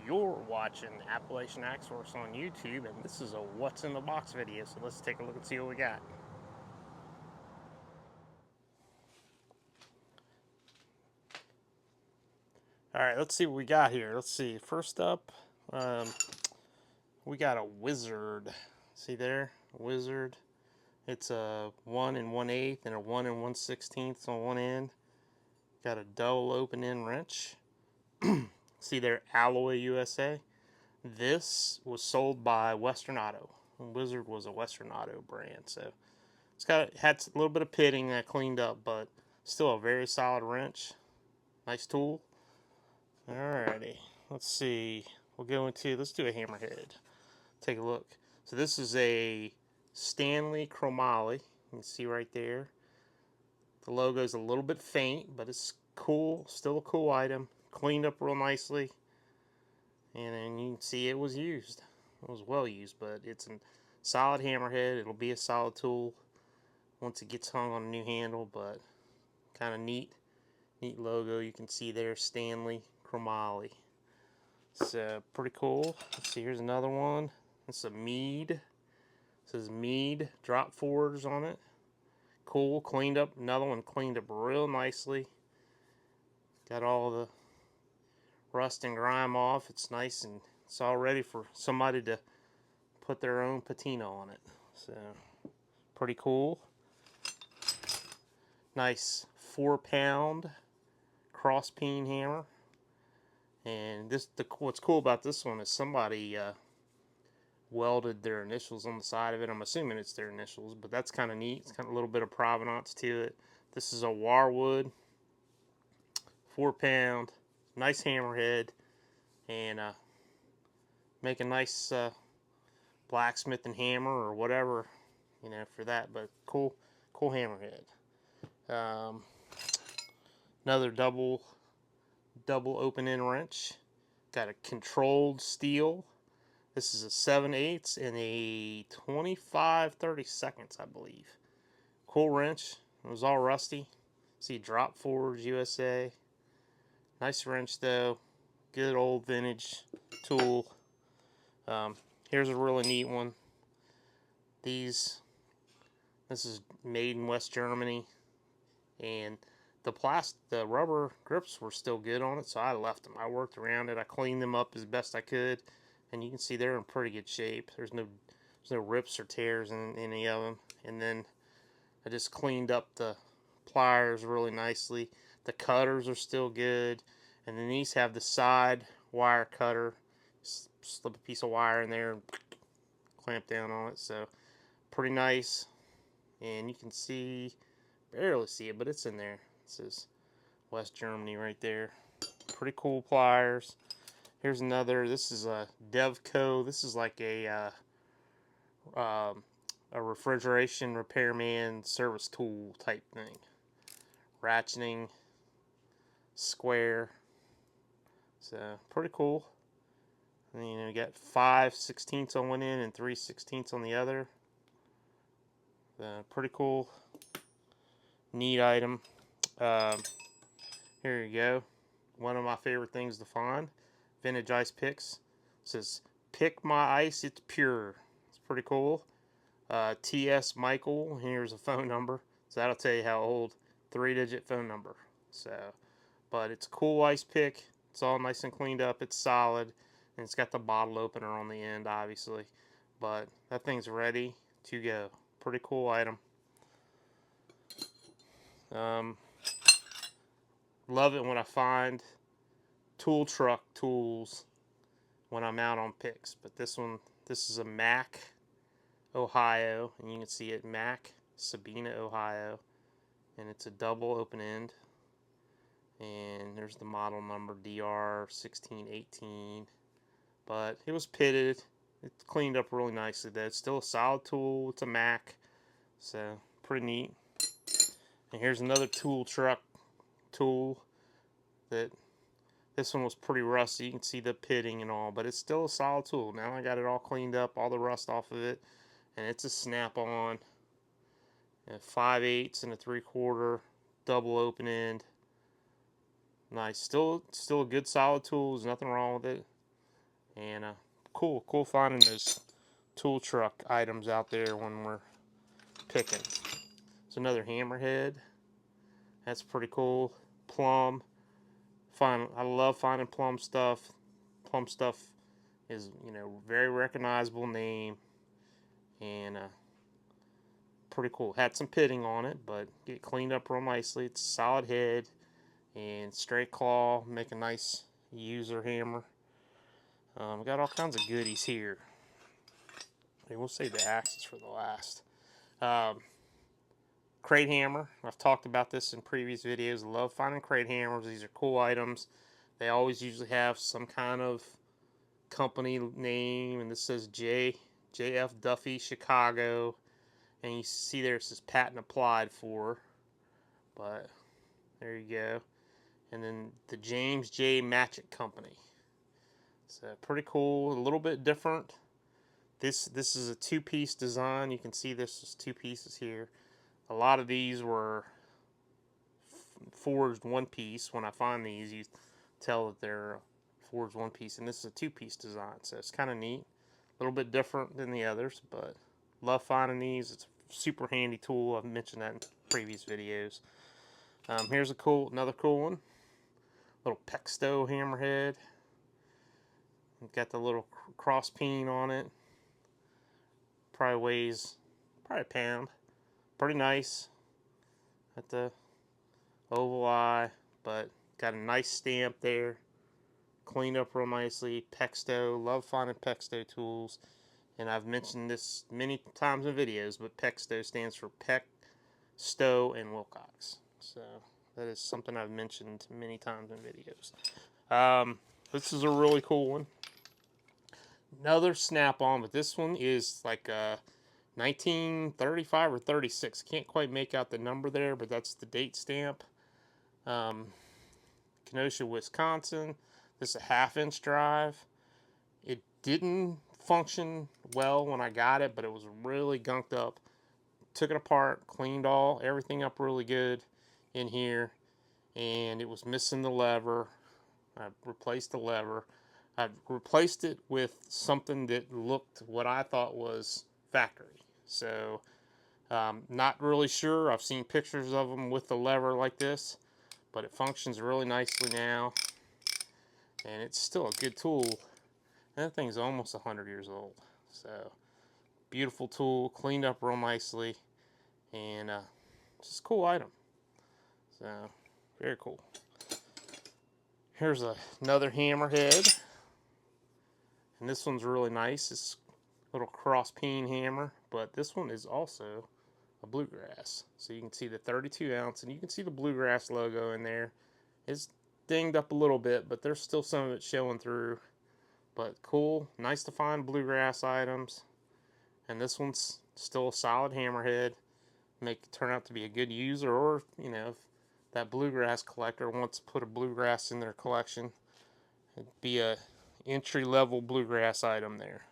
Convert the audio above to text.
You're watching Appalachian Axe Works on YouTube, and this is a What's in the Box video, so let's take a look and see what we got. Alright, let's see what we got here. Let's see. First up, we got a Wizard. See there? A Wizard. It's a 1 1/8 and a 1 1/16 on one end. Got a double open end wrench. See there, Alloy USA. This was sold by Western Auto. Wizard was a Western Auto brand, so had a little bit of pitting that cleaned up, but still a very solid wrench. Nice tool. Alrighty, let's see. Let's do a hammerhead. Take a look. So this is a Stanley chromoly. You can see right there. The logo's a little bit faint, but it's cool. Still a cool item. Cleaned up real nicely. And then you can see it was used. It was well used, but it's a solid hammerhead. It'll be a solid tool once it gets hung on a new handle, but kind of neat logo. You can see there, Stanley chromoly. So pretty cool. Let's see, here's another one. It's a Mead. It says Mead drop forwards on it. Cool, cleaned up. Another one cleaned up real nicely. Got all the rust and grime off. It's nice, and it's all ready for somebody to put their own patina on it. So pretty cool. Nice 4-pound cross peen hammer. And what's cool about this one is somebody welded their initials on the side of it. I'm assuming it's their initials, but that's kind of neat. It's kind of a little bit of provenance to it. This is a Warwood 4-pound, nice hammerhead, and make a nice blacksmithing hammer or whatever, you know, for that. But cool hammerhead. Another double open end wrench. Got a controlled steel. This is a 7/8 and a 25/32, I believe. Cool wrench. It was all rusty. See, drop forwards USA. Nice wrench though. Good old vintage tool. Here's a really neat one. This is made in West Germany, and the rubber grips were still good on it, so I left them. I worked around it. I cleaned them up as best I could, and you can see they're in pretty good shape. There's no rips or tears in any of them. And then I just cleaned up the pliers really nicely. The cutters are still good, and then these have the side wire cutter. Slip a piece of wire in there and clamp down on it. So pretty nice. And you can see, barely see it, but it's in there. It says West Germany right there. Pretty cool pliers. Here's another. This is a Devco. This is like a refrigeration repairman service tool type thing. Ratcheting, square. So pretty cool. And then, you know, you got 5/16 on one end and 3/16 on the other. Pretty cool, neat item. Here you go. One of my favorite things to find. Vintage ice picks. It says, "Pick my ice, it's pure." It's pretty cool. TS Michael. Here's a phone number. So that'll tell you how old. 3-digit phone number. So, but it's a cool ice pick. It's all nice and cleaned up. It's solid. And it's got the bottle opener on the end, obviously. But that thing's ready to go. Pretty cool item. Love it when I find tool truck tools when I'm out on picks. But this is a Mac, Ohio. And you can see it, Mac, Sabina, Ohio. And it's a double open end. And there's the model number, DR1618. But it was pitted. It's cleaned up really nicely though. It's still a solid tool. It's a Mac. So, pretty neat. And here's another tool truck tool. This one was pretty rusty. You can see the pitting and all, but it's still a solid tool. Now I got it all cleaned up, all the rust off of it. And it's a snap-on. 5/8 and a 3/4 double open end. Nice. Still a good solid tool. There's nothing wrong with it. And cool finding those tool truck items out there when we're picking. It's another hammerhead. That's pretty cool. Plumb. I love finding Plumb stuff. Plumb stuff is, very recognizable name, and pretty cool. Had some pitting on it, but get cleaned up real nicely. It's a solid head and straight claw. Make a nice user hammer. We got all kinds of goodies here. And we'll save the axes for the last. Crate hammer. I've talked about this in previous videos. I love finding crate hammers. These are cool items. They always usually have some kind of company name, and this says JF Duffy Chicago, and you see there it says patent applied for, but there you go. And then the James J. Hatchet Company. So pretty cool, a little bit different. This is a two-piece design. You can see this is two pieces here. A lot of these were forged one piece. When I find these, you tell that they're forged one piece, and this is a two-piece design, so it's kind of neat. A little bit different than the others, but love finding these. It's a super handy tool. I've mentioned that in previous videos. Here's another cool one. Little Pexto hammerhead. Got the little cross peen on it. Probably weighs a pound. Pretty nice. Got the oval eye, but got a nice stamp there. Cleaned up real nicely. Pexto. Love finding Pexto tools. And I've mentioned this many times in videos, but Pexto stands for Peck, Stowe, and Wilcox. So that is something I've mentioned many times in videos. This is a really cool one. Another snap-on, but this one is like 1935 or 36. Can't quite make out the number there, but that's the date stamp. Kenosha, Wisconsin. This is a 1/2-inch drive. It didn't function well when I got it, but it was really gunked up. Took it apart, cleaned everything up really good in here, and it was missing the lever. I replaced the lever. I replaced it with something that looked what I thought was factory. So, not really sure. I've seen pictures of them with the lever like this, but it functions really nicely now, and it's still a good tool. That thing's almost 100 years old. So, beautiful tool, cleaned up real nicely, and just a cool item. So, very cool. Here's another hammerhead, and this one's really nice. It's a little cross peen hammer, but this one is also a Bluegrass. So you can see the 32 ounce, and you can see the Bluegrass logo in there. It's dinged up a little bit, but there's still some of it showing through. But cool, nice to find Bluegrass items. And this one's still a solid hammerhead. Turn out to be a good user, or if that Bluegrass collector wants to put a Bluegrass in their collection, it'd be a entry-level Bluegrass item there.